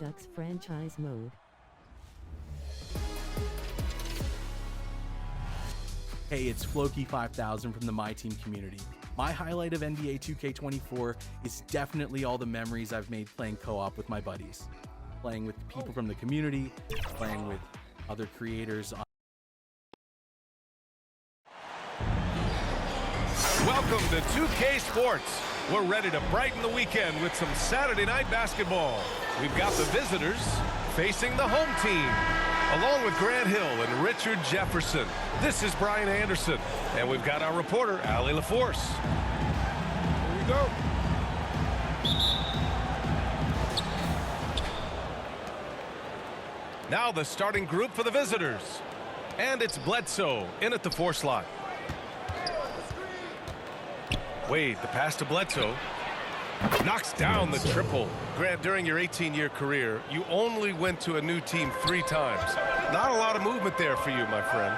Ducks franchise mode. Hey, it's Floki5000 from the My Team community. My highlight of NBA 2K24 is definitely all the memories I've made playing co-op with my buddies. Playing with people from the community, playing with other creators. Welcome to 2K Sports. We're ready to brighten the weekend with some Saturday night basketball. We've got the visitors facing the home team, along with Grant Hill and Richard Jefferson. This is Brian Anderson, and we've got our reporter, Allie LaForce. Here we go. Now the starting group for the visitors. And it's Bledsoe in at the 4 slot. Wade, the pass to Bledsoe. Knocks down the triple. Grant, during your 18-year career, you only went to a new team 3 times. Not a lot of movement there for you, my friend.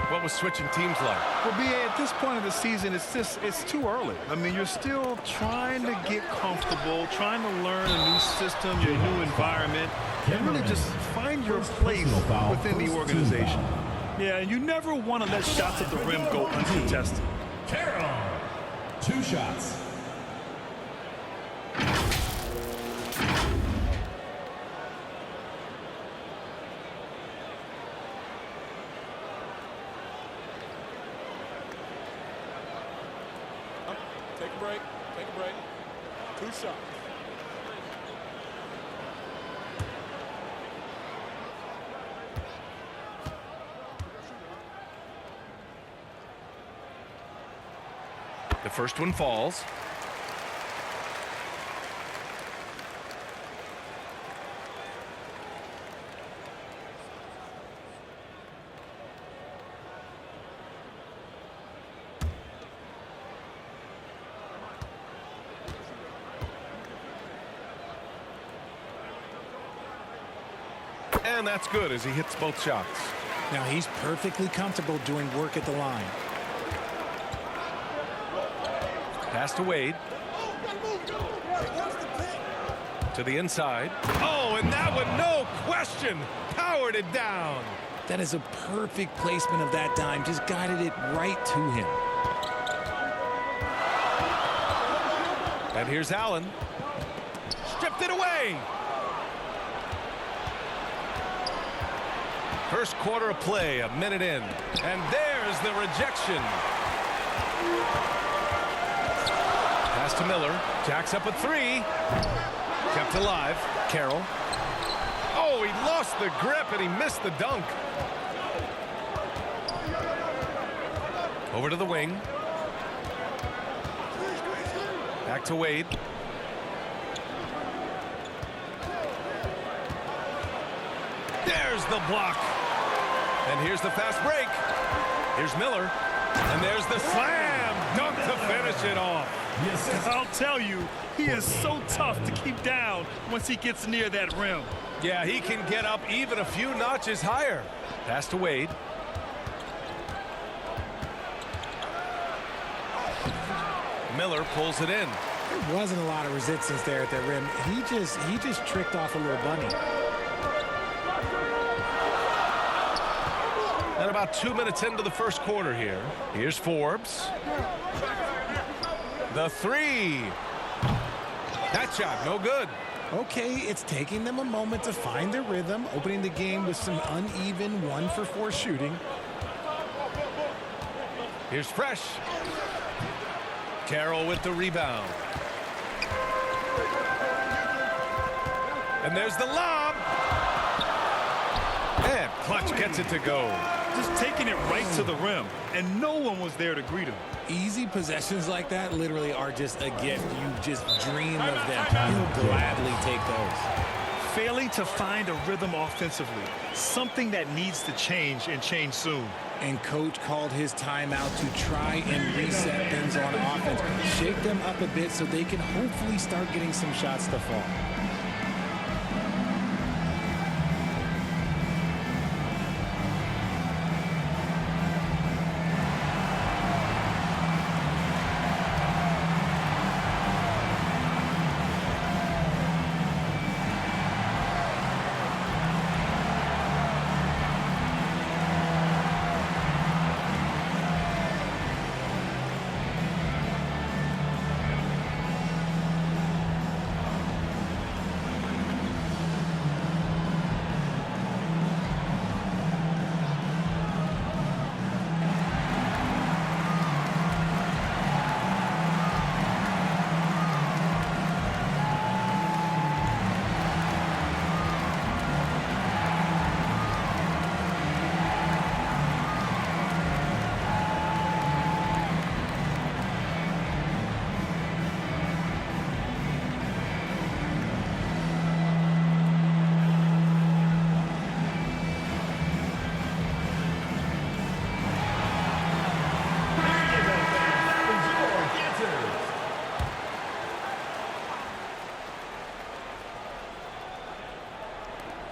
What was switching teams like? Well, B.A., at this point of the season, it's too early. I mean, you're still trying to get comfortable, trying to learn a new system, your new environment, and really just find your place within the organization. Yeah, and you never want to let shots at the rim go uncontested. Carroll, 2 shots. Take a break. Take a break. 2 shots. The first one falls. And that's good as he hits both shots. Now he's perfectly comfortable doing work at the line. Pass to Wade. To the inside. Oh, and that one, no question, powered it down. That is a perfect placement of that dime. Just guided it right to him. And here's Allen. Stripped it away. First quarter of play, a minute in. And there's the rejection. Pass to Miller. Jacks up a 3. Kept alive. Carroll. Oh, he lost the grip and he missed the dunk. Over to the wing. Back to Wade. There's the block. And here's the fast break. Here's Miller. And there's the slam dunk to finish it off. Yes, I'll tell you, he is so tough to keep down once he gets near that rim. Yeah, he can get up even a few notches higher. Pass to Wade. Miller pulls it in. There wasn't a lot of resistance there at the rim. He just tricked off a little bunny. And about 2 minutes into the first quarter here. Here's Forbes. The 3. That shot, no good. Okay, it's taking them a moment to find their rhythm, opening the game with some uneven 1-for-4 shooting. Here's Fresh. Carroll with the rebound. And there's the lob. And Clutch gets it to go. Just taking it right to the rim, and no one was there to greet him. Easy possessions like that literally are just a gift. You just dream of them. You'll gladly take those. Failing to find a rhythm offensively, something that needs to change and change soon. And coach called his timeout to try and reset things on offense. Shake them up a bit so they can hopefully start getting some shots to fall.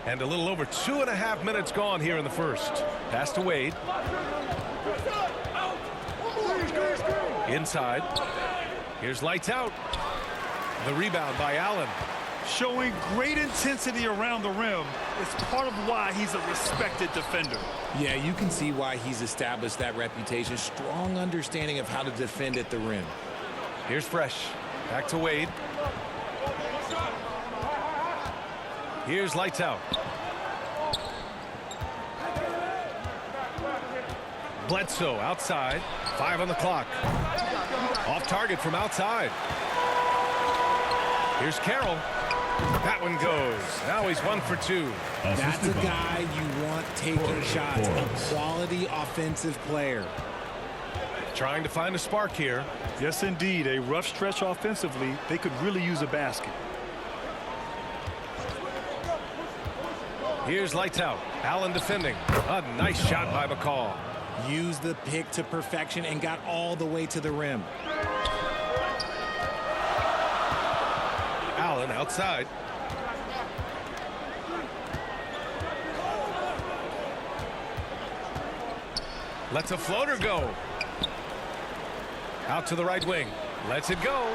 And a little over 2.5 minutes gone here in the first. Pass to Wade. Inside. Here's lights out. The rebound by Allen. Showing great intensity around the rim is part of why he's a respected defender. Yeah, you can see why he's established that reputation. Strong understanding of how to defend at the rim. Here's Fresh. Back to Wade. Here's lights out. Bledsoe outside. 5 on the clock. Off target from outside. Here's Carroll. That one goes. Now he's 1 for 2. That's a guy you want taking shots. A quality offensive player. Trying to find a spark here. Yes, indeed. A rough stretch offensively. They could really use a basket. Here's lights out. Allen defending. A nice shot by McCall. Used the pick to perfection and got all the way to the rim. Allen outside. Lets a floater go. Out to the right wing. Lets it go.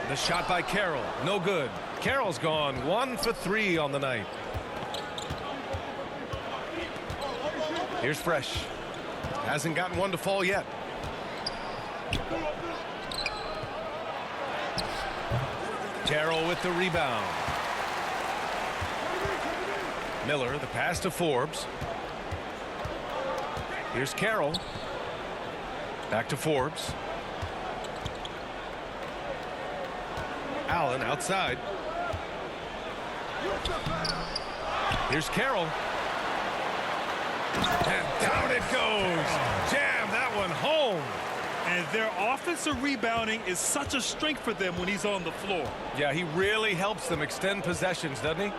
The shot by Carroll. No good. Carroll's gone 1 for 3 on the night. Here's Fresh. Hasn't gotten one to fall yet. Carroll with the rebound. Miller, the pass to Forbes. Here's Carroll. Back to Forbes. Allen outside. Here's Carroll. And down it goes. Jam that one home. And their offensive rebounding is such a strength for them when he's on the floor. Yeah, he really helps them extend possessions, doesn't he?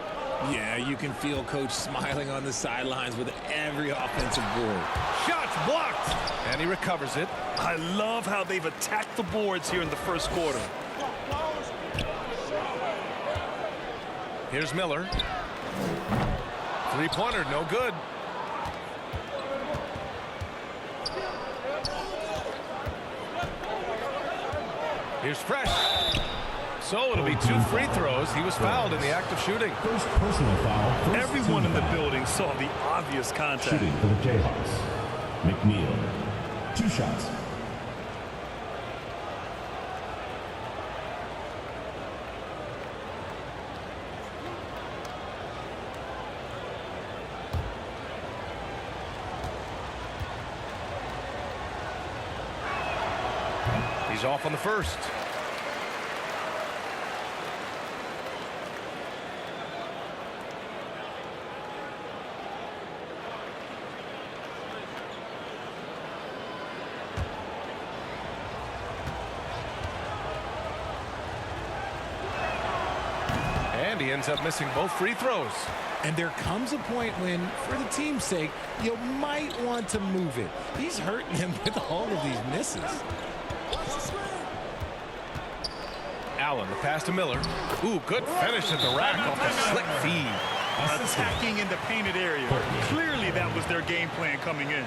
Yeah, you can feel Coach smiling on the sidelines with every offensive board. Shots blocked. And he recovers it. I love how they've attacked the boards here in the first quarter. Here's Miller. Three-pointer, no good. Here's Fresh. So it'll be 2 free throws. He was fouled in the act of shooting. First personal foul. First Everyone in the foul. building saw the obvious contact. Shooting for the Jayhawks. McNeil. 2 shots. He's off on the first. And he ends up missing both free throws. And there comes a point when, for the team's sake, you might want to move it. He's hurting them with all of these misses. Allen, the pass to Miller. Ooh, good finish at the rack off the slick feed. Attacking in the painted area. Clearly that was their game plan coming in.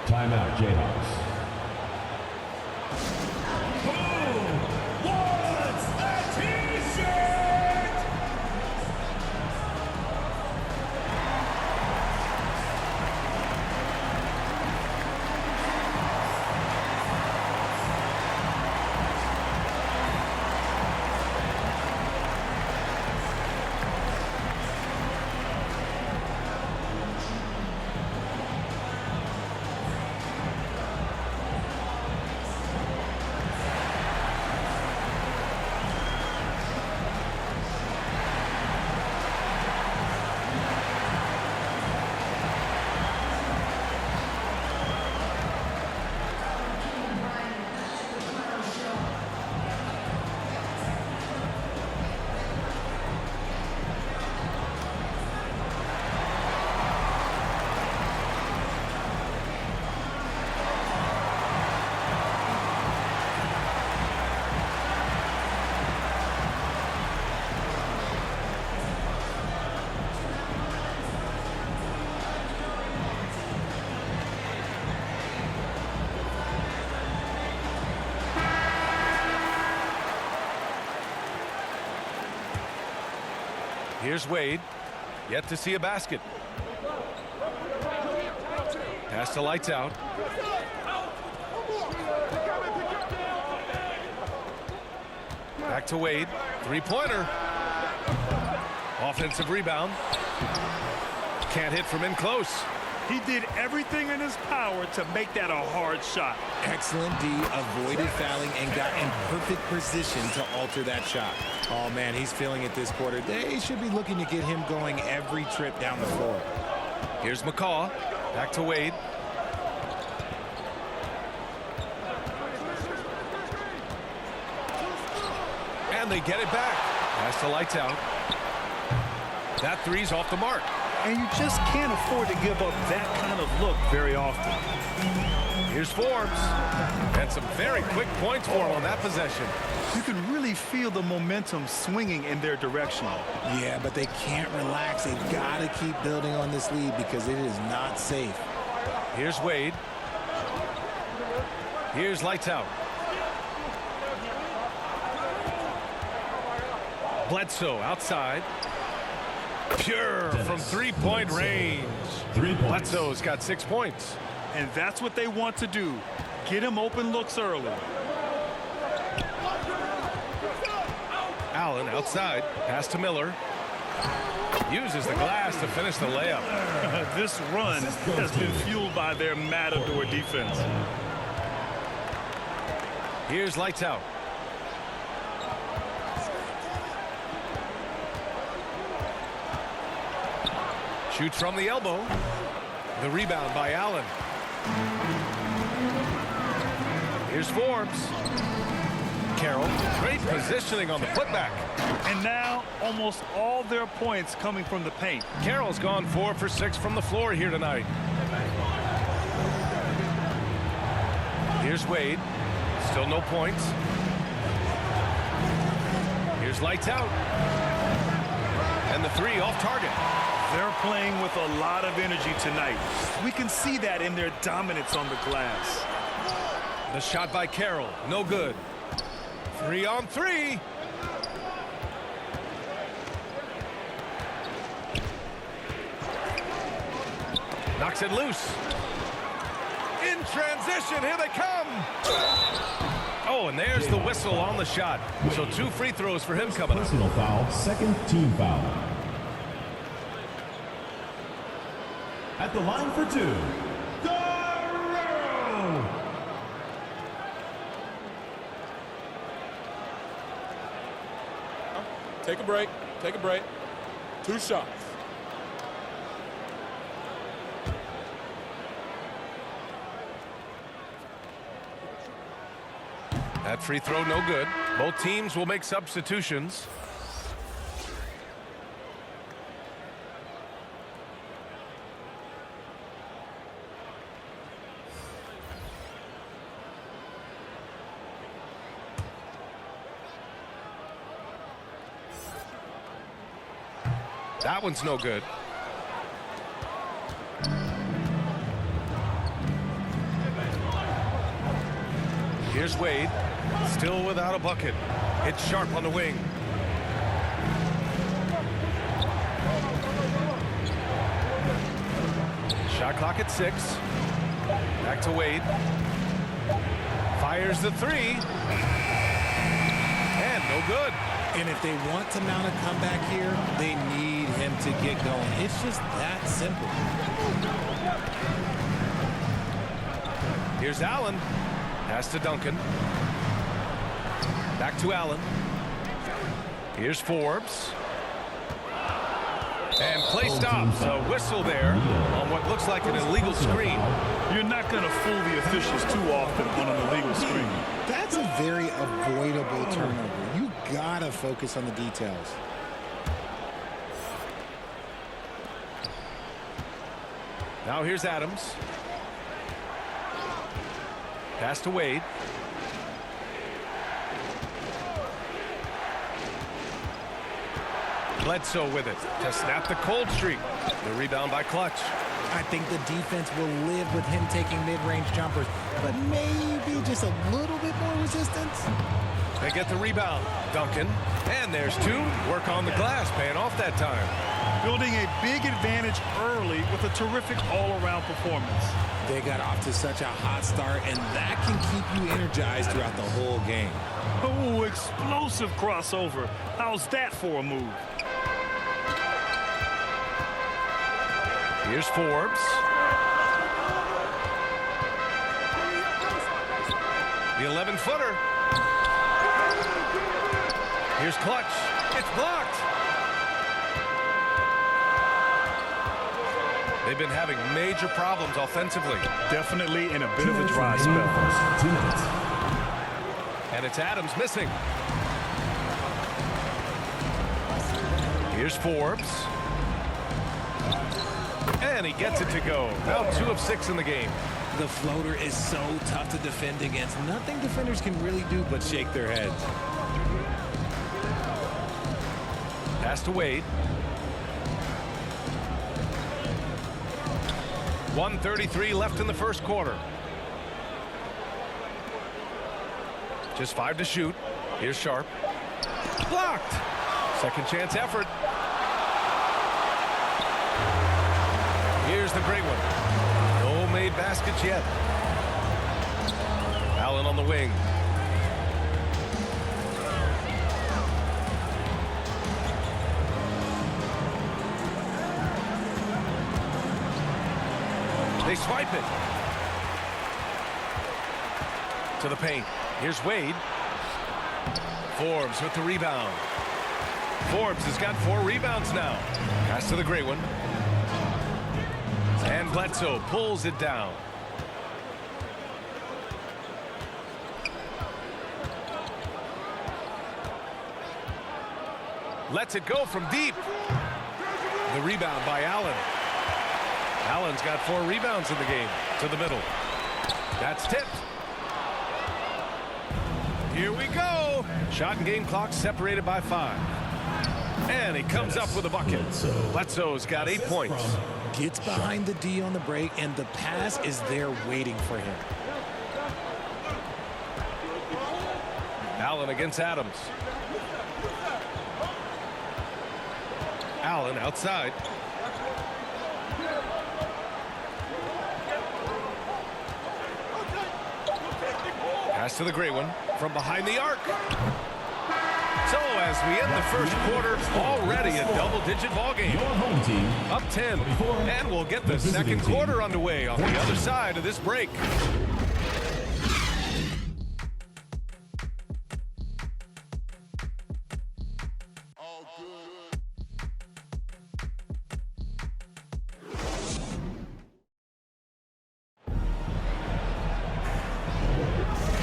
Timeout, Jayhawks. Here's Wade. Yet to see a basket. Pass to Lights Out. Back to Wade. Three-pointer. Offensive rebound. Can't hit from in close. He did everything in his power to make that a hard shot. Excellent D, avoided fouling and got in perfect position to alter that shot. Oh man, he's feeling it this quarter. They should be looking to get him going every trip down the floor. Here's Ncaa. Back to Wade. And they get it back. Pass to Lights Out. That three's off the mark. And you just can't afford to give up that kind of look very often. Here's Forbes. And some very quick points for him on that possession. You can really feel the momentum swinging in their direction. Yeah, but they can't relax. They've got to keep building on this lead because it is not safe. Here's Wade. Here's Lights Out. Bledsoe outside. Pure from three-point range. 3 points. Bledsoe's got 6 points. And that's what they want to do. Get him open looks early. Allen outside. Pass to Miller. Uses the glass to finish the layup. This run has been fueled by their Matador defense. Here's Lights Out. Shoots from the elbow. The rebound by Allen. Here's Forbes. Carroll. Great positioning on the putback. And now almost all their points coming from the paint. Carroll's gone 4 for 6 from the floor here tonight. Here's Wade. Still no points. Here's Lights Out. And the three off target. They're playing with a lot of energy tonight. We can see that in their dominance on the glass. The shot by Carroll. No good. 3 on 3. Knocks it loose. In transition. Here they come. Oh, and there's the whistle on the shot. So 2 free throws for him coming up. Personal foul, second team foul. At the line for 2, Guerrero. Take a break. Take a break. 2 shots. That free throw no good. Both teams will make substitutions. That one's no good. Here's Wade. Still without a bucket. It's Sharp on the wing. Shot clock at 6. Back to Wade. Fires the 3. And no good. And if they want to mount a comeback here, they need him to get going. It's just that simple. Here's Allen. Pass to Duncan. Back to Allen. Here's Forbes. And play stops. A whistle there on what looks like an illegal screen. You're not going to fool the officials too often on an illegal screen. That's a very avoidable turnover. You gotta focus on the details. Now here's Adams. Pass to Wade. Bledsoe with it to snap the cold streak. The rebound by Clutch. I think the defense will live with him taking mid-range jumpers, but maybe just a little bit more resistance. They get the rebound. Duncan. And there's two. Work on the glass, paying off that time. Building a big advantage early with a terrific all-around performance. They got off to such a hot start, and that can keep you energized throughout the whole game. Oh, explosive crossover. How's that for a move? Here's Forbes. The 11-footer. Here's Clutch. It's blocked. They've been having major problems offensively. Definitely in a bit of a dry spell. And it's Adams missing. Here's Forbes. And he gets it to go. Now 2 of 6 in the game. The floater is so tough to defend against. Nothing defenders can really do but shake their heads. Pass to Wade. 1:33 left in the first quarter. Just 5 to shoot. Here's Sharp. Blocked. Second chance effort. Here's the great one. No made baskets yet. Allen on the wing. They swipe it. To the paint. Here's Wade. Forbes with the rebound. Forbes has got 4 rebounds now. Pass to the great one. And Bledsoe pulls it down. Lets it go from deep. The rebound by Allen. Allen's got 4 rebounds in the game. To the middle. That's tipped. Here we go. Shot and game clock separated by 5. And he comes up with a bucket. Bledsoe's got 8 points. Gets behind the D on the break, and the pass is there waiting for him. Allen against Adams. Allen outside. Pass to the great one from behind the arc. So as we end the first quarter, already a double-digit ball game. Your home team Up 10, and we'll get the second quarter underway on the other side of this break.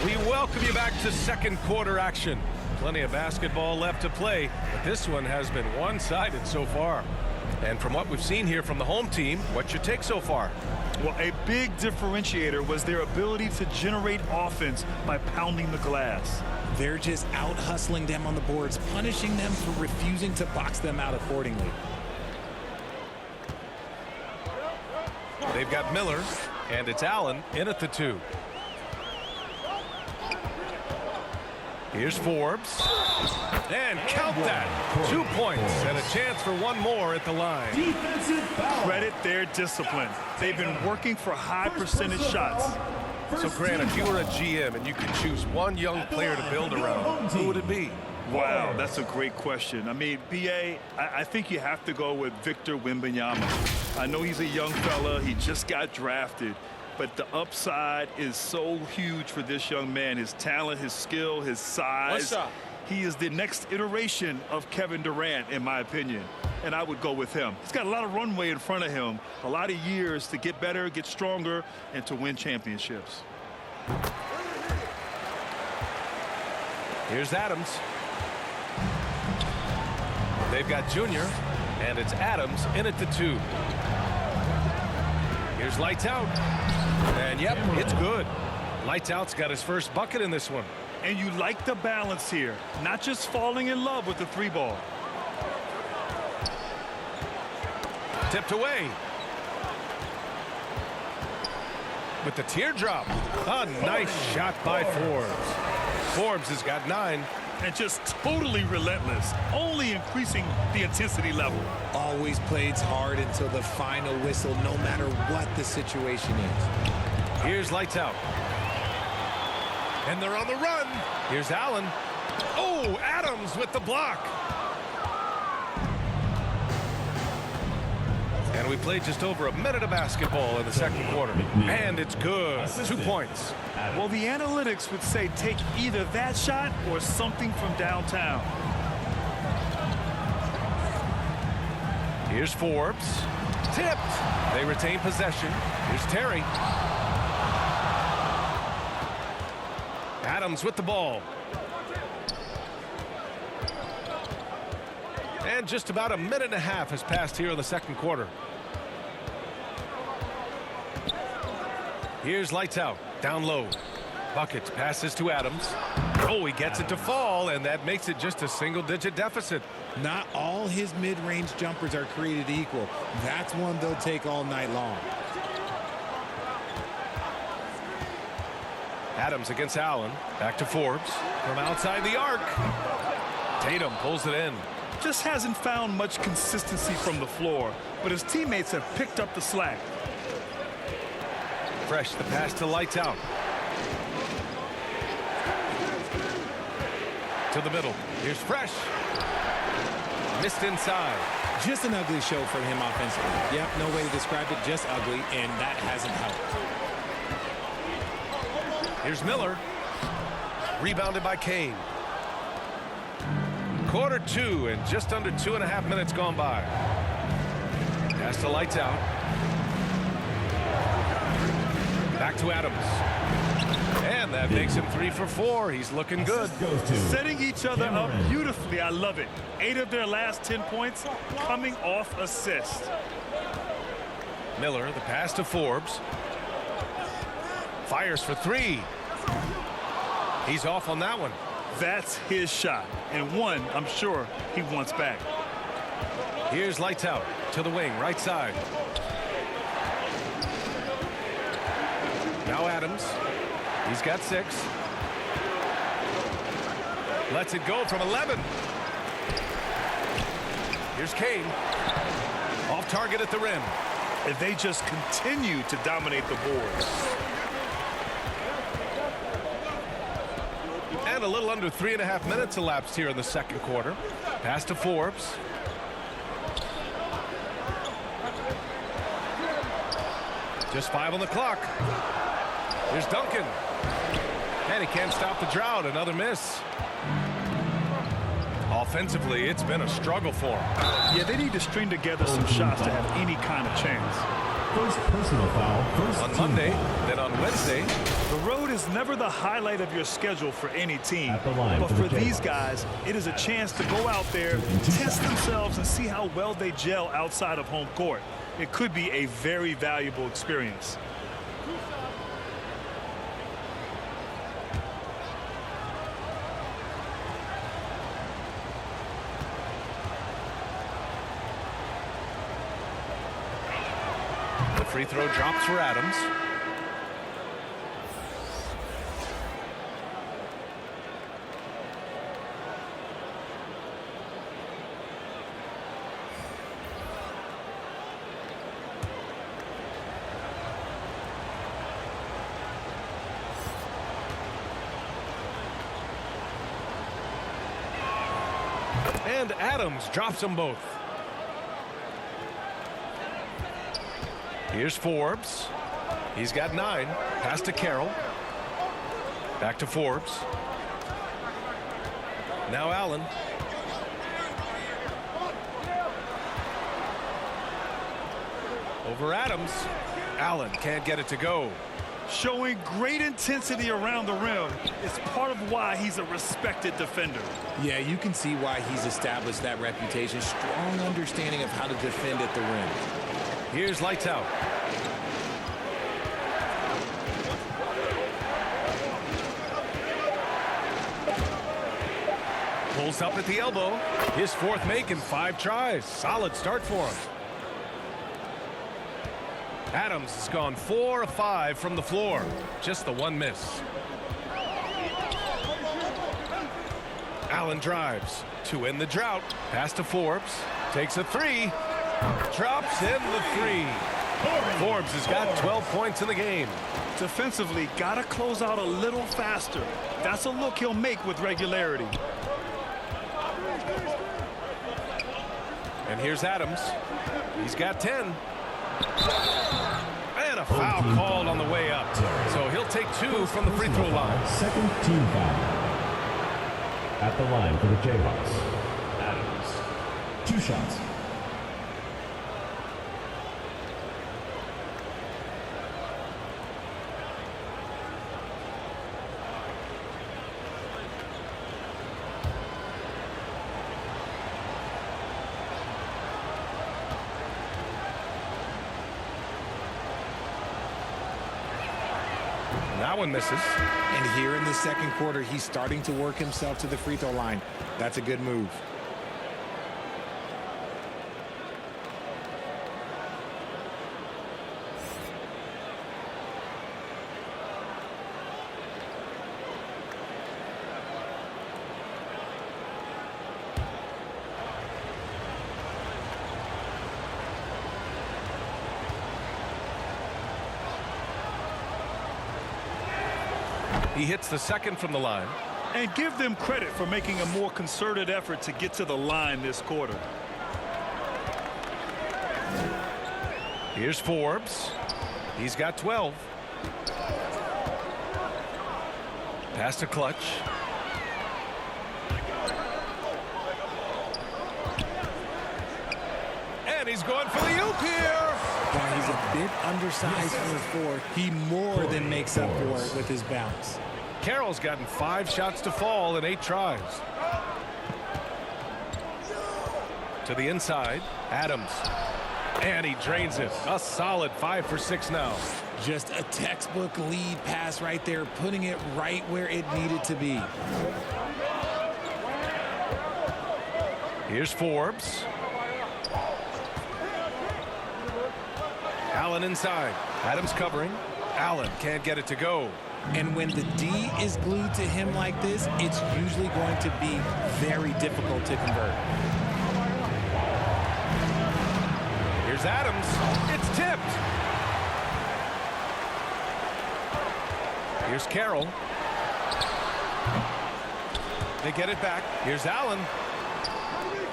We welcome you back to second quarter action. Plenty of basketball left to play, but this one has been one-sided so far. And from what we've seen here from the home team, what's your take so far? Well, a big differentiator was their ability to generate offense by pounding the glass. They're just out-hustling them on the boards, punishing them for refusing to box them out accordingly. They've got Miller, and it's Allen in at the 2. Here's Forbes. And count that. 2 points and a chance for one more at the line. Credit their discipline. They've been working for high percentage shots. So, Grant, if you were a GM and you could choose one young player to build around, who would it be? Wow, that's a great question. I mean, BA, I think you have to go with Victor Wembanyama. I know he's a young fella. He just got drafted. But the upside is so huge for this young man. His talent, his skill, his size. He is the next iteration of Kevin Durant, in my opinion. And I would go with him. He's got a lot of runway in front of him, a lot of years to get better, get stronger, and to win championships. Here's Adams. They've got Junior, and it's Adams in at the 2. Here's Lights Out. And yep, it's good. Lights Out's got his first bucket in this one. And you like the balance here, not just falling in love with the 3-ball. Tipped away. With the teardrop. A nice shot by Forbes. Forbes has got 9. And just totally relentless, only increasing the intensity level. Always plays hard until the final whistle, no matter what the situation is. Here's lights out. And they're on the run. Here's Allen. Oh, Adams with the block. And we played just over a minute of basketball in the second quarter. And it's good. 2 points. Well, the analytics would say take either that shot or something from downtown. Here's Forbes. Tipped. They retain possession. Here's Terry. Adams with the ball. And just about a minute and a half has passed here in the second quarter. Here's lights out. Down low. Buckets passes to Adams. Oh, he gets it to fall, and that makes it just a single-digit deficit. Not all his mid-range jumpers are created equal. That's one they'll take all night long. Adams against Allen. Back to Forbes. From outside the arc. Tatum pulls it in. Just hasn't found much consistency from the floor, but his teammates have picked up the slack. Fresh, the pass to lights out. To the middle. Here's Fresh. Missed inside. Just an ugly show from him offensively. Yep, no way to describe it, just ugly, and that hasn't helped. Here's Miller. Rebounded by Kane. Quarter 2 and just under 2.5 minutes gone by. Pass to lights out. Back to Adams. And that makes him 3 for 4. He's looking good. Setting each other up beautifully. I love it. 8 of their last 10 points coming off assist. Miller, the pass to Forbes. Fires for 3. He's off on that one. That's his shot, and one I'm sure he wants back. Here's lights out to the wing, right side. Now Adams. He's got 6. Lets it go from 11. Here's Kane. Off target at the rim. And they just continue to dominate the boards. And a little under 3.5 minutes elapsed here in the second quarter. Pass to Forbes. Just 5 on the clock. Here's Duncan. And he can't stop the drought. Another miss. Offensively, it's been a struggle for him. Yeah, they need to string together some shots to have any kind of chance. First personal foul. On Monday, then on Wednesday. The road is never the highlight of your schedule for any team. At the line But for for the these Jazz. guys, it is a chance to go out there, test themselves, and see how well they gel outside of home court. It could be a very valuable experience. The free throw drops for Adams. And Adams drops them both. Here's Forbes. He's got 9. Pass to Carroll. Back to Forbes. Now Allen. Over Adams. Allen can't get it to go. Showing great intensity around the rim is part of why he's a respected defender. Yeah, you can see why he's established that reputation. Strong understanding of how to defend at the rim. Here's lights out. Pulls up at the elbow. His 4th make in 5 tries. Solid start for him. Adams has gone 4 of 5 from the floor. Just the 1 miss. Allen drives to end the drought. Pass to Forbes. Takes a three. Drops in the three. Forbes has got 12 points in the game. Defensively, got to close out a little faster. That's a look he'll make with regularity. And here's Adams. He's got 10. And a foul called on the way up. So he'll take 2 from the free throw line. Second team foul. At the line for the Jayhawks, Adams. 2 shots. That one misses. And here in the second quarter, he's starting to work himself to the free throw line. That's a good move. He hits the second from the line. And give them credit for making a more concerted effort to get to the line this quarter. Here's Forbes. He's got 12. Pass to Clutch. And he's going for the oop here. While he's a bit undersized for a 4, he more than makes up for it with his bounce. Carroll's gotten 5 shots to fall in 8 tries. To the inside, Adams. And he drains it. A solid 5 for 6 now. Just a textbook lead pass right there, putting it right where it needed to be. Here's Forbes. Allen inside. Adams covering. Allen can't get it to go. And when the D is glued to him like this, it's usually going to be very difficult to convert. Here's Adams. It's tipped. Here's Carroll. They get it back. Here's Allen.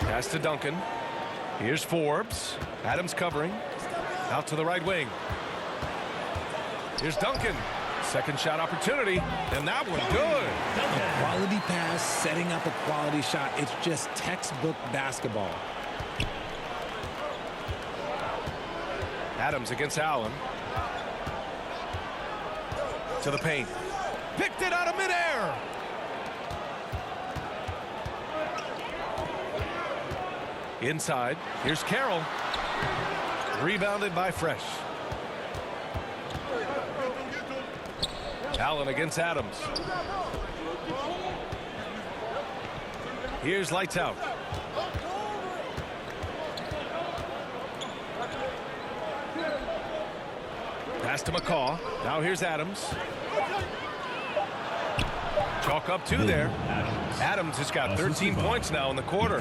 Pass to Duncan. Here's Forbes. Adams covering. Out to the right wing. Here's Duncan. Second shot opportunity, and that one good. A quality pass, setting up a quality shot. It's just textbook basketball. Adams against Allen. To the paint. Picked it out of midair. Inside. Here's Carroll. Rebounded by Fresh. Allen against Adams. Here's lights out. Pass to Ncaa. Now here's Adams. Chalk up 2 there. Adams has got 13 points now in the quarter.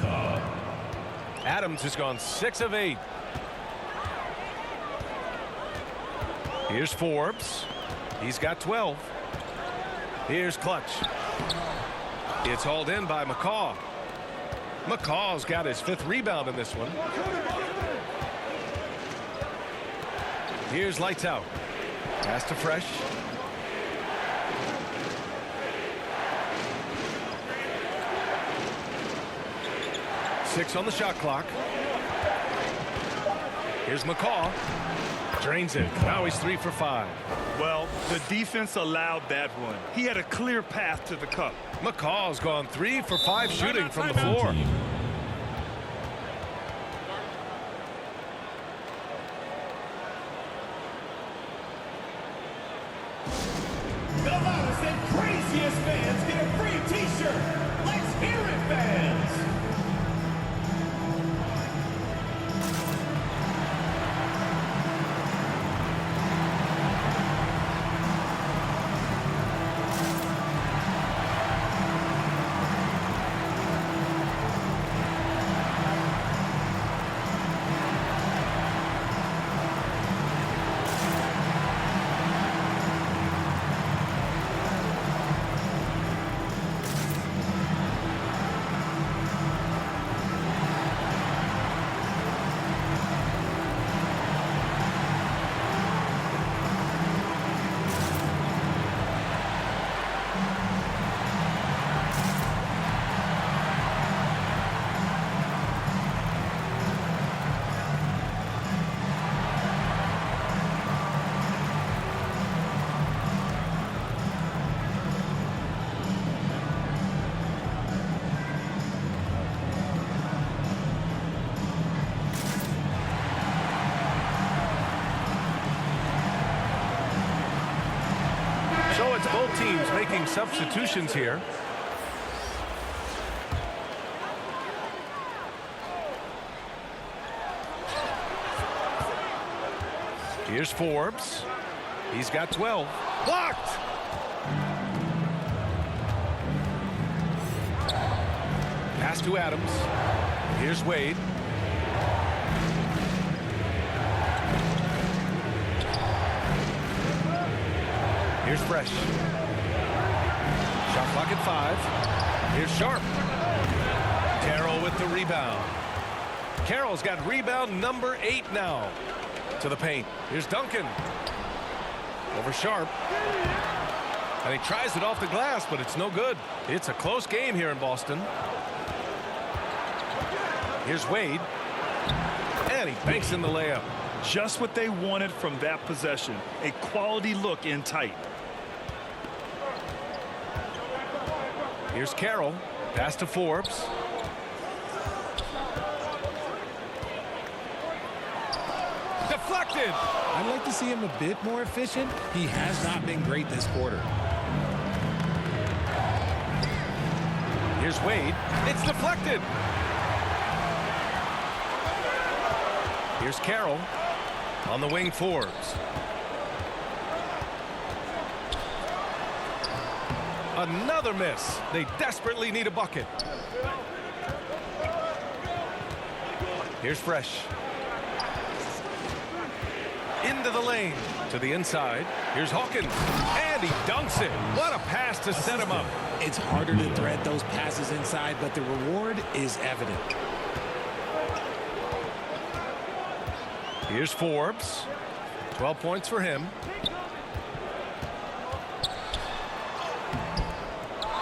Adams has gone 6 of 8. Here's Forbes. He's got 12. Here's Clutch. It's hauled in by Ncaa. Ncaa's got his 5th rebound in this one. Here's lights out. Pass to Fresh. Six on the shot clock. Here's Ncaa. Drains it. Now he's 3 for 5. Well, the defense allowed that one. He had a clear path to the cup. Ncaa's gone 3 for 5 shooting from the floor. The loudest and craziest fans get a free t-shirt. Let's hear it, fans. both teams making substitutions here. Here's Forbes. He's got 12. Blocked! Pass to Adams. Here's Wade. Here's Fresh. Shot clock at 5. Here's Sharp. Carroll with the rebound. Carroll's got rebound number 8 now. To the paint. Here's Duncan. Over Sharp. And he tries it off the glass, but it's no good. It's a close game here in Boston. Here's Wade. And he banks in the layup. Just what they wanted from that possession. A quality look in tight. Here's Carroll. Pass to Forbes. Deflected. I'd like to see him a bit more efficient. He has not been great this quarter. Here's Wade. It's deflected. Here's Carroll. On the wing, Forbes. Another miss. They desperately need a bucket. Here's Fresh. Into the lane. To the inside. Here's Hawkins. And he dunks it. What a pass to set him up. It's harder to thread those passes inside, but the reward is evident. Here's Forbes. 12 points for him.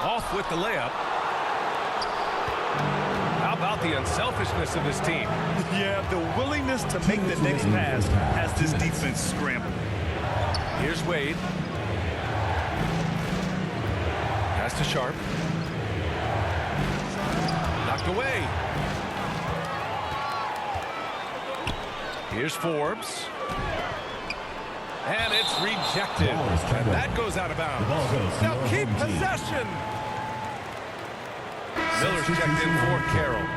Off with the layup. How about the unselfishness of this team? Yeah, the willingness to make the next pass has this defense scrambled. Here's Wade. Pass to Sharp. Knocked away. Here's Forbes. And it's rejected. And that goes out of bounds. They'll keep possession. Miller's checked in for Carroll.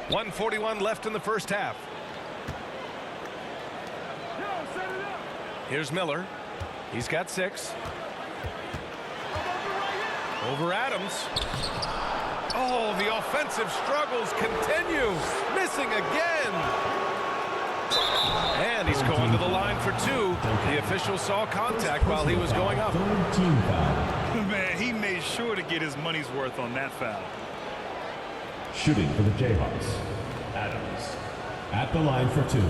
.141 left in the first half. Here's Miller. He's got 6. Over Adams. Oh, the offensive struggles continue. Missing again. And he's going to the line for 2. The official saw contact while he was going up. Man, he made sure to get his money's worth on that foul. Shooting for the Jayhawks, Adams. At the line for 2.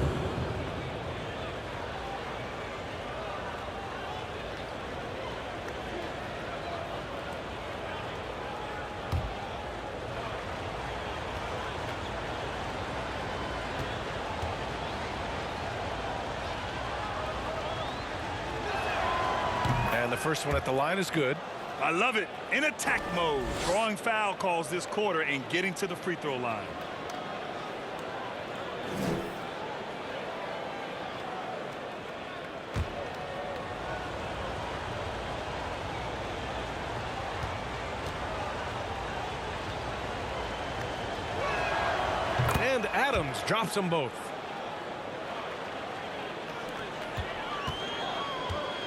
And the first one at the line is good. I love it. In attack mode. Drawing foul calls this quarter and getting to the free throw line. And Adams drops them both.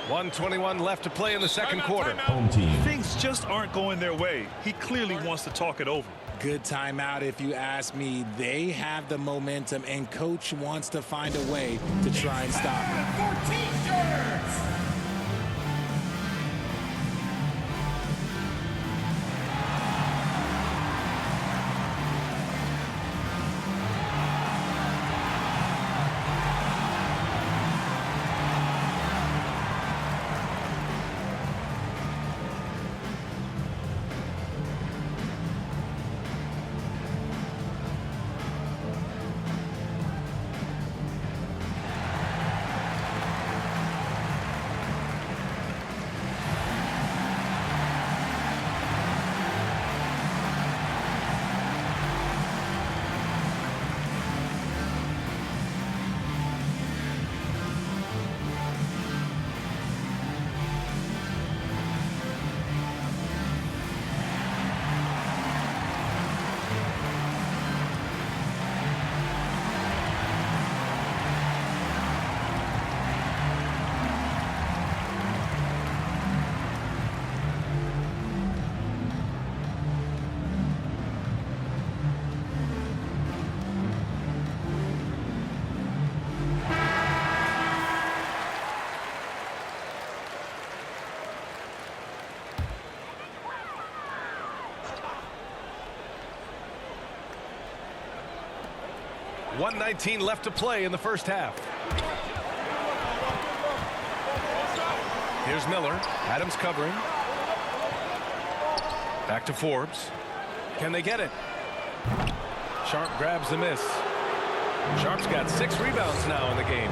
1:21 left to play in the second quarter. Home team. Things just aren't going their way. He clearly wants to talk it over. Good timeout if you ask me. They have the momentum, and coach wants to find a way to try and stop it. For T-shirts. 1:19 left to play in the first half. Here's Miller. Adams covering. Back to Forbes. Can they get it? Sharp grabs the miss. Sharp's got 6 rebounds now in the game.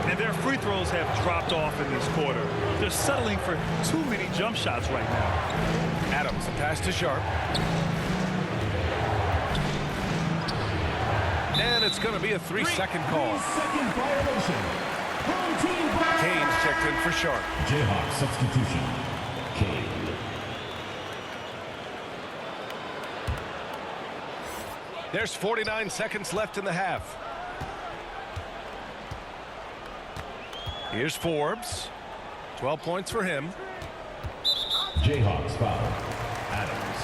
And their free throws have dropped off in this quarter. They're settling for too many jump shots right now. Adams, a pass to Sharp. And it's going to be a 3-second call. 3-second violation. Home team foul. Kane's checked in for Sharp. Jayhawk substitution. Kane. There's 49 seconds left in the half. Here's Forbes. 12 points for him. Jayhawks foul. Adams.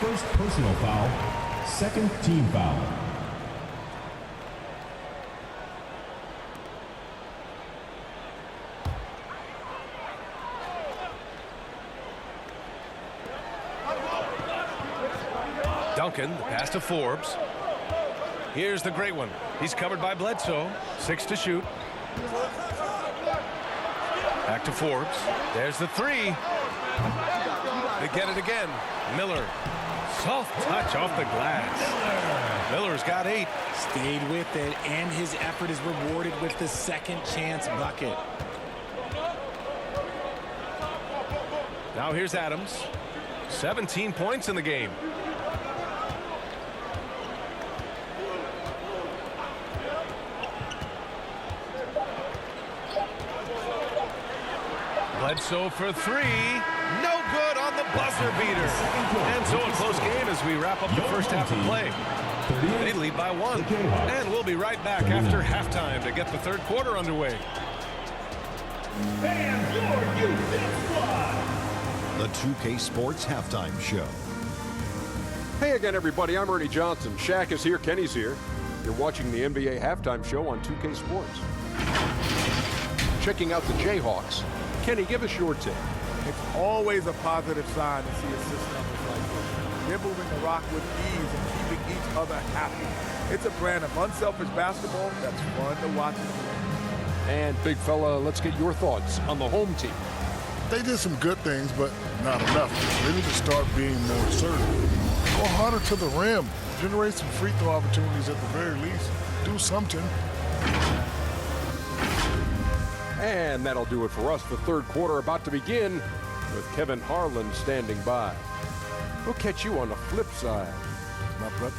First personal foul. Second team foul. Duncan, the pass to Forbes. Here's the great one. He's covered by Bledsoe. 6 to shoot. Back to Forbes. There's the 3. They get it again. Miller. Soft touch off the glass. Miller's got 8. Stayed with it, and his effort is rewarded with the second chance bucket. Now here's Adams. 17 points in the game. Bledsoe for 3. No good on the buzzer beater. And so a close game as we wrap up the first half of play. They lead by 1. And we'll be right back after halftime to get the third quarter underway. And your youth squad. The 2K Sports Halftime Show. Hey again, everybody. I'm Ernie Johnson. Shaq is here. Kenny's here. You're watching the NBA Halftime Show on 2K Sports. Checking out the Jayhawks. Kenny, give us your take. It's always a positive sign to see assist numbers like this. They're moving the rock with ease and keeping each other happy. It's a brand of unselfish basketball that's fun to watch. And big fella, let's get your thoughts on the home team. They did some good things, but not enough. They need to start being more assertive. Go harder to the rim. Generate some free throw opportunities at the very least. Do something. And that'll do it for us. The third quarter about to begin with Kevin Harlan standing by. We'll catch you on the flip side. My brother.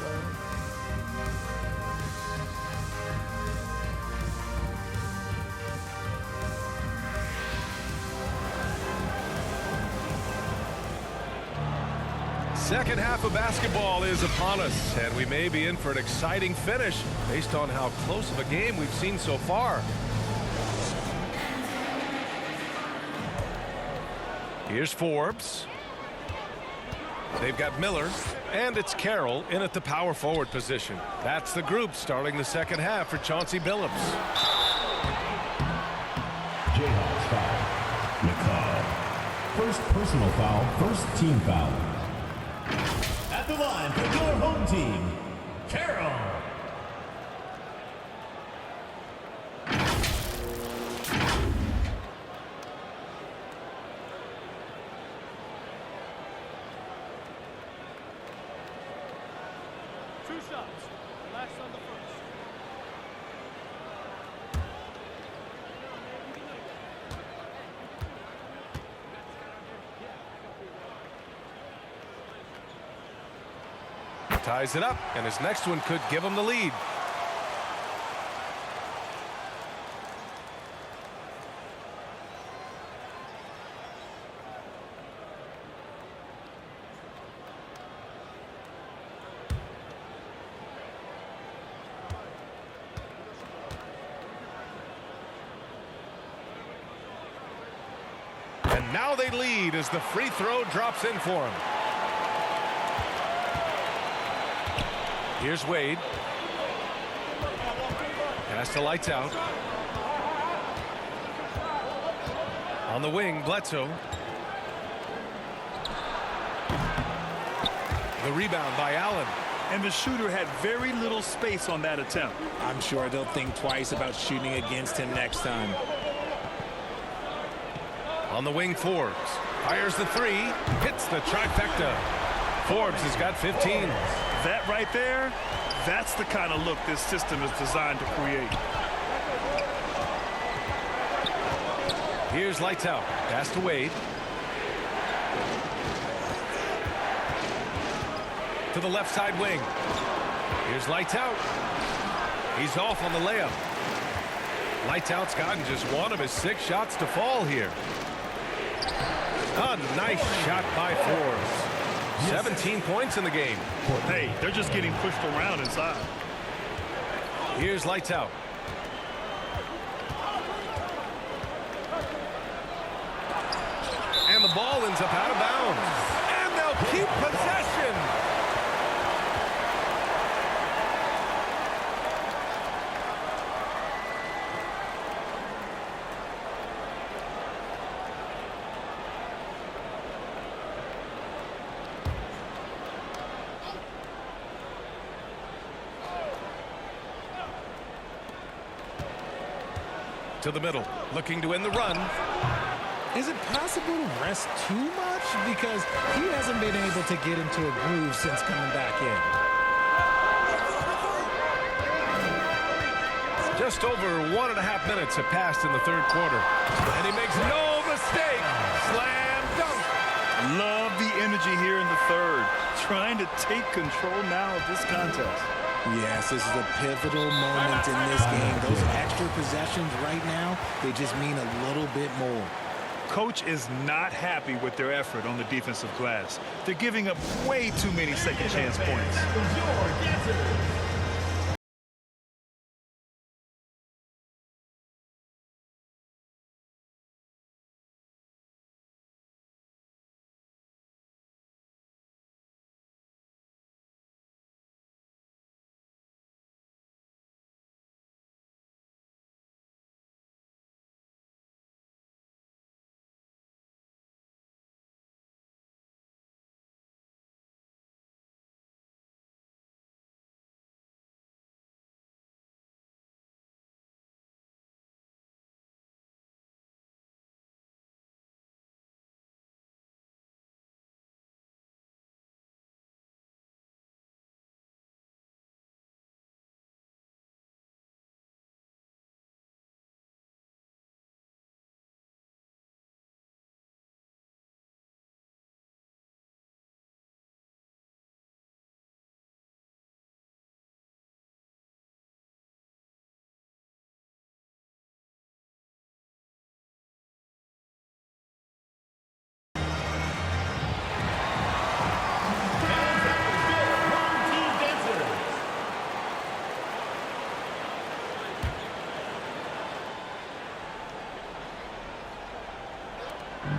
Second half of basketball is upon us, and we may be in for an exciting finish based on how close of a game we've seen so far. Here's Forbes. They've got Miller, and it's Carroll in at the power forward position. That's the group starting the second half for Chauncey Billups. Jayhawks foul. Ncaa. First personal foul. First team foul. At the line for your home team, Carroll. Ties it up, and his next one could give him the lead. And now they lead as the free throw drops in for him. Here's Wade. Pass to Lights Out. On the wing, Bledsoe. The rebound by Allen. and the shooter had very little space on that attempt. I'm sure they'll think twice about shooting against him next time. On the wing, Forbes fires the three, hits the trifecta. Forbes has got 15. That right there, that's the kind of look this system is designed to create. Here's lights out. Pass to Wade. To the left side wing. Here's lights out. He's off on the layup. Lights out's gotten just one of his 6 shots to fall here. A nice shot by Forbes. 17 points in the game. Hey, they're just getting pushed around inside. Here's lights out. And the ball ends up out of bounds. And they'll keep possession. To the middle, looking to end the run. Is it possible to rest too much? Because he hasn't been able to get into a groove since coming back in. Just over 1.5 minutes have passed in the third quarter. And he makes no mistake. Slam dunk. Love the energy here in the third. Trying to take control now of this contest. Yes, this is a pivotal moment in this game. Those extra possessions right now, they just mean a little bit more. Coach is not happy with their effort on the defensive glass. They're giving up way too many second chance points.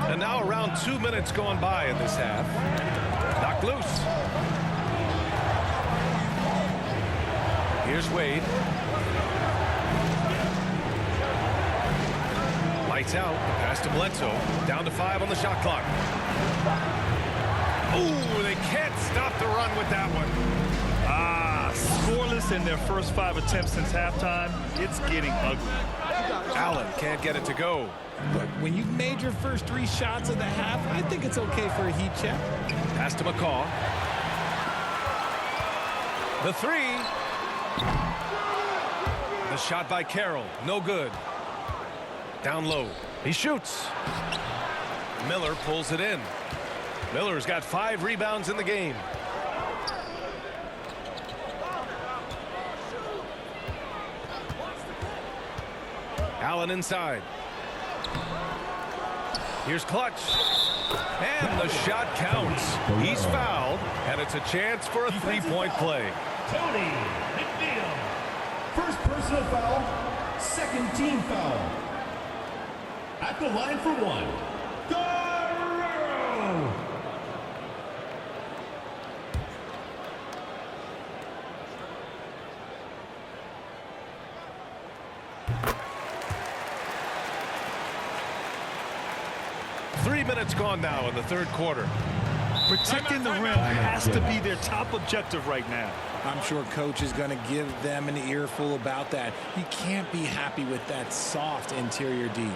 And now around 2 minutes going by in this half. Knocked loose. Here's Wade. Lights out. Pass to Bledsoe. Down to 5 on the shot clock. Ooh, they can't stop the run with that one. Scoreless in their first 5 attempts since halftime. It's getting ugly. Allen can't get it to go. But when you've made your first 3 shots of the half, I think it's okay for a heat check. Pass to McCaw. The 3. The shot by Carroll. No good. Down low. He shoots. Miller pulls it in. Miller's got 5 rebounds in the game. Allen inside. Here's Clutch. And the shot counts. He's fouled, and it's a chance for a 3-point play. Tony McNeil. First personal foul, second team foul. At the line for 1. Guerrero. Minutes gone now in the third quarter. Protecting the rim has to be their top objective right now. I'm sure coach is going to give them an earful about that. You can't be happy with that soft interior D.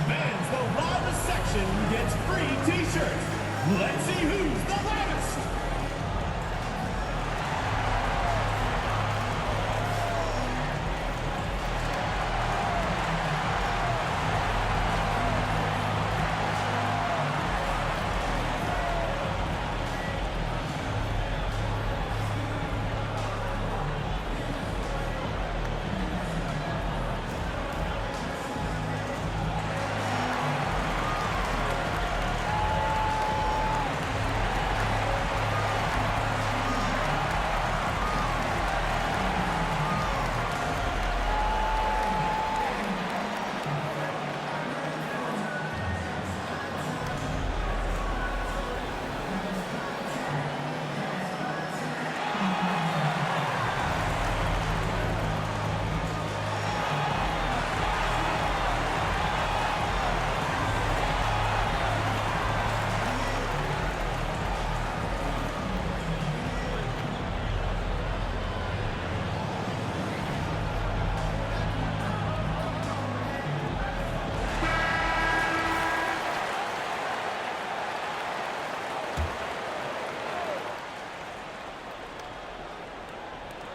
Fans, the loudest section gets free t-shirts. Let's see who's the loudest.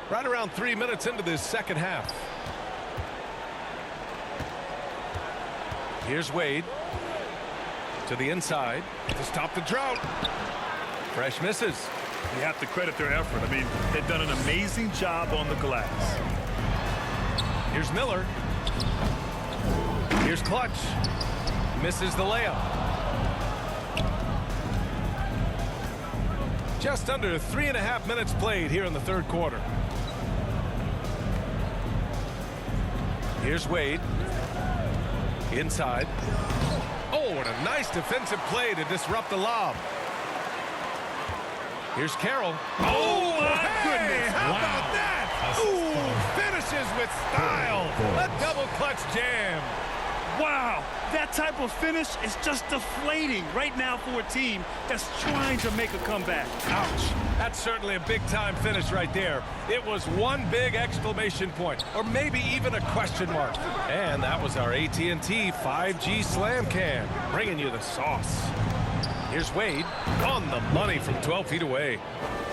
Right around 3 minutes into this second half. Here's Wade to the inside to stop the drought. Fresh misses. You have to credit their effort. I mean, they've done an amazing job on the glass. Here's Miller. Here's Clutch. Misses the layup. Just under 3.5 minutes played here in the third quarter. Here's Wade. Inside. Oh, what a nice defensive play to disrupt the lob. Here's Carroll. Oh, my goodness. How about that? Ooh, finishes with style. A double clutch jam. Wow, that type of finish is just deflating right now for a team that's trying to make a comeback. Ouch. That's certainly a big-time finish right there. It was one big exclamation point, or maybe even a question mark. And that was our AT&T 5G Slam Cam, bringing you the sauce. Here's Wade on the money from 12 feet away.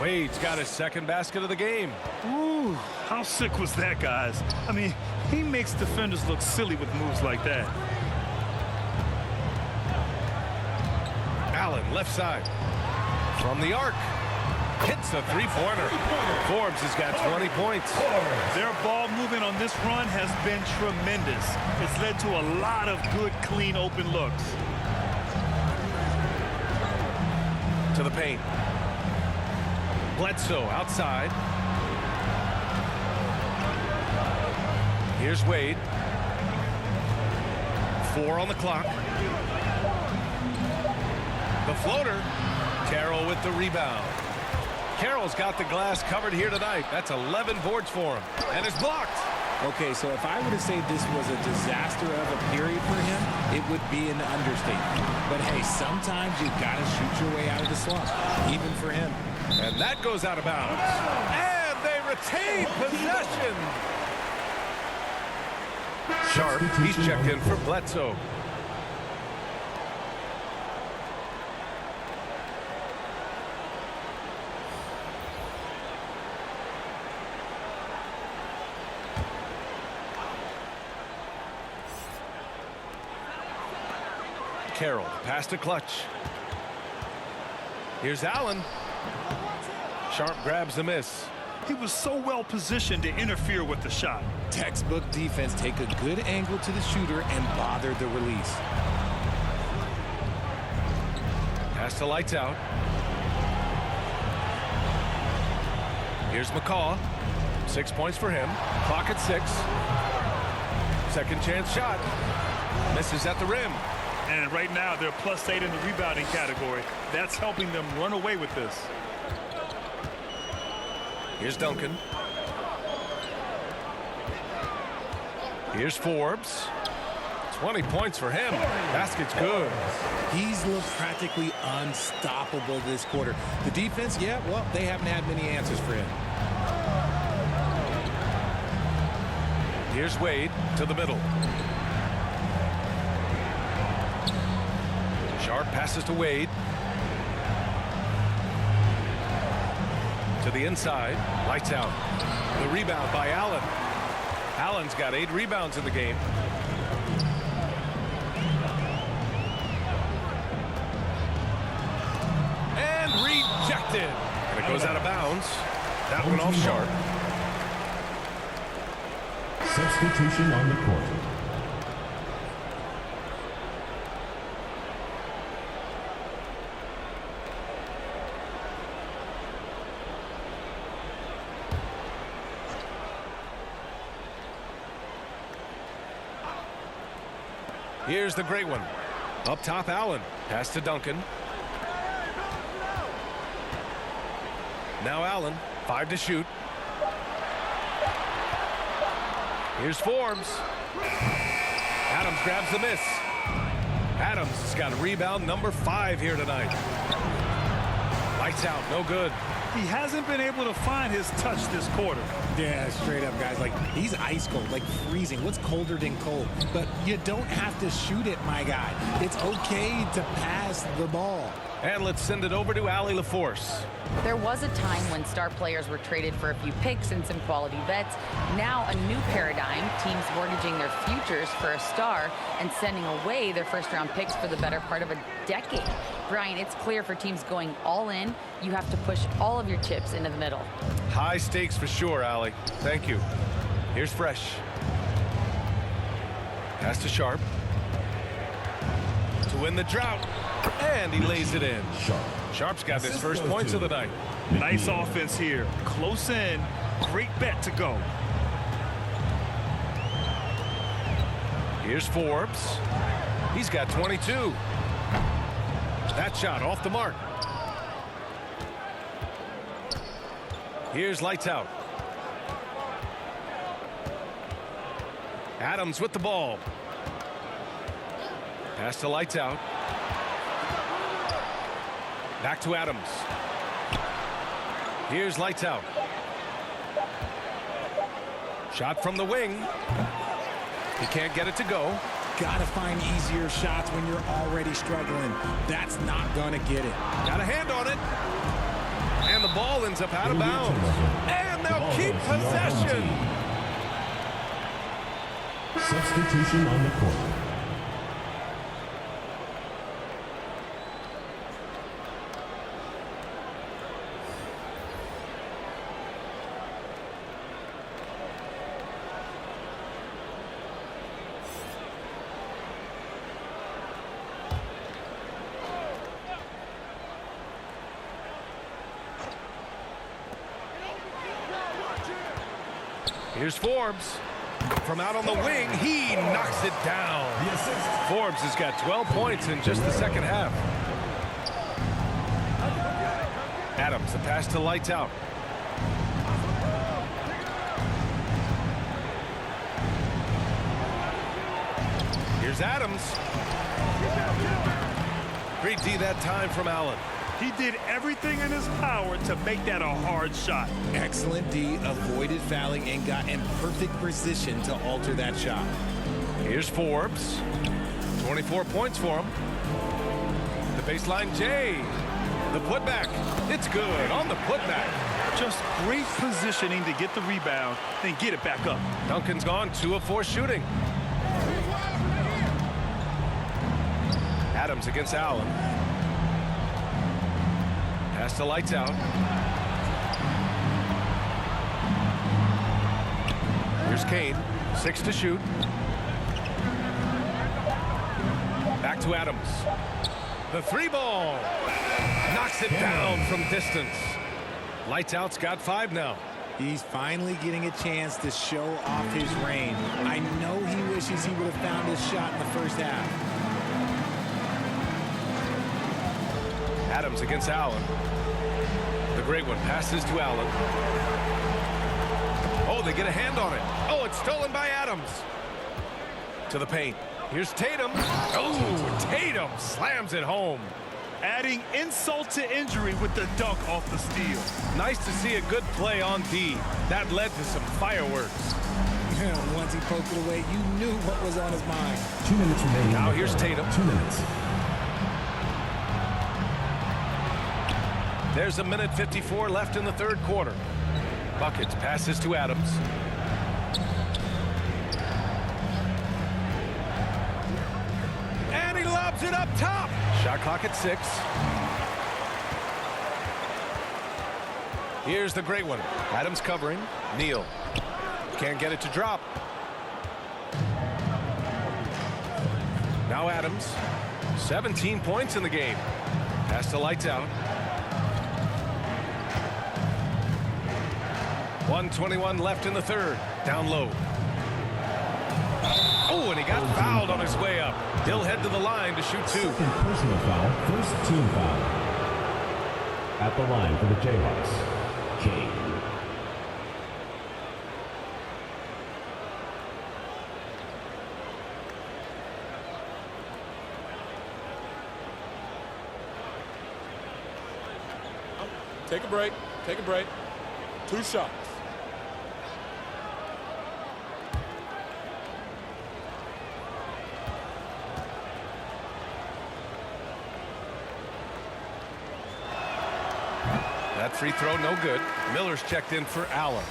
Wade's got his second basket of the game. Ooh, how sick was that, guys? I mean, he makes defenders look silly with moves like that. Allen, left side. From the arc. Hits a three-pointer. Forbes has got 20 points. Their ball movement on this run has been tremendous. It's led to a lot of good, clean, open looks. To the paint. Bledsoe outside. Here's Wade. 4 on the clock. The floater. Carroll with the rebound. Carroll's got the glass covered here tonight. That's 11 boards for him. And it's blocked. Okay, so if I were to say this was a disaster of a period for him, it would be an understatement. But hey, sometimes you got to shoot your way out of the slump, even for him. And that goes out of bounds. And they retain possession. Sharp, he's checked in for Bledsoe. Carroll, pass to Clutch. Here's Allen. Sharp grabs the miss. He was so well positioned to interfere with the shot. Textbook defense, take a good angle to the shooter and bother the release. Pass to Lights Out. Here's McCaw. 6 points for him. Clock at 6. Second chance shot. Misses at the rim. And right now, they're +8 in the rebounding category. That's helping them run away with this. Here's Duncan. Here's Forbes. 20 points for him. Basket's good. He's looked practically unstoppable this quarter. The defense, yeah, well, they haven't had many answers for him. Here's Wade to the middle. Sharp passes to Wade. To the inside. Lights out. The rebound by Allen. Allen's got 8 rebounds in the game. And rejected. And it goes out of bounds. That one off Sharp. Substitution on the court. Here's the great one. Up top, Allen. Pass to Duncan. Now Allen. 5 to shoot. Here's Forbes. Adams grabs the miss. Adams has got a rebound number 5 here tonight. Lights out. No good. He hasn't been able to find his touch this quarter. Yeah, straight up, guys. Like, he's ice cold, like freezing. What's colder than cold? But you don't have to shoot it, my guy. It's okay to pass the ball. And let's send it over to Allie LaForce. There was a time when star players were traded for a few picks and some quality vets. Now a new paradigm, teams mortgaging their futures for a star and sending away their first-round picks for the better part of a decade. Brian, it's clear for teams going all in, you have to push all of your chips into the middle. High stakes for sure, Allie. Thank you. Here's Fresh. Pass to Sharp. To win the drought. And he lays it in. Sharp's got his first points of the night. Nice offense here. Close in. Great bet to go. Here's Forbes. He's got 22. That shot off the mark. Here's Lights Out. Adams with the ball. Pass to Lights Out. Back to Adams. Here's Lights Out. Shot from the wing. He can't get it to go. Gotta find easier shots when you're already struggling. That's not gonna get it. Got a hand on it. And the ball ends up out of bounds. And they'll keep possession. Substitution on the court. Here's Forbes. From out on the wing, he knocks it down. Forbes has got 12 points in just the second half. Adams, the pass to Lights Out. Here's Adams. Great D that time from Allen. He did everything in his power to make that a hard shot. Excellent D, avoided fouling and got in perfect position to alter that shot. Here's Forbes. 24 points for him. The baseline J. The putback. It's good on the putback. Just great positioning to get the rebound and get it back up. Duncan's gone 2 of 4 shooting. Adams against Allen. Pass to Lights Out. Here's Kane. 6 to shoot. Back to Adams. The 3 ball. Knocks it down from distance. Lights Out's got 5 now. He's finally getting a chance to show off his range. I know he wishes he would have found his shot in the first half. Adams against Allen. The great one passes to Allen. Oh, they get a hand on it. Oh, it's stolen by Adams. To the paint. Here's Tatum. Oh, Tatum slams it home. Adding insult to injury with the dunk off the steal. Nice to see a good play on D. That led to some fireworks. Once he poked it away, you knew what was on his mind. 2 minutes remaining. Now here's Tatum. 2 minutes. There's 1:54 left in the third quarter. Buckets passes to Adams. And he lobs it up top. Shot clock at 6. Here's the great one. Adams covering. Neal. Can't get it to drop. Now Adams. 17 points in the game. Pass to lights out. 1:21 left in the third. Down low. Oh, and he got fouled on his way up. He'll head to the line to shoot 2. Second personal foul, first team foul. At the line for the Jayhawks, King. Take a break. Take a break. 2 shots. That free throw no good. Miller's checked in for Allen.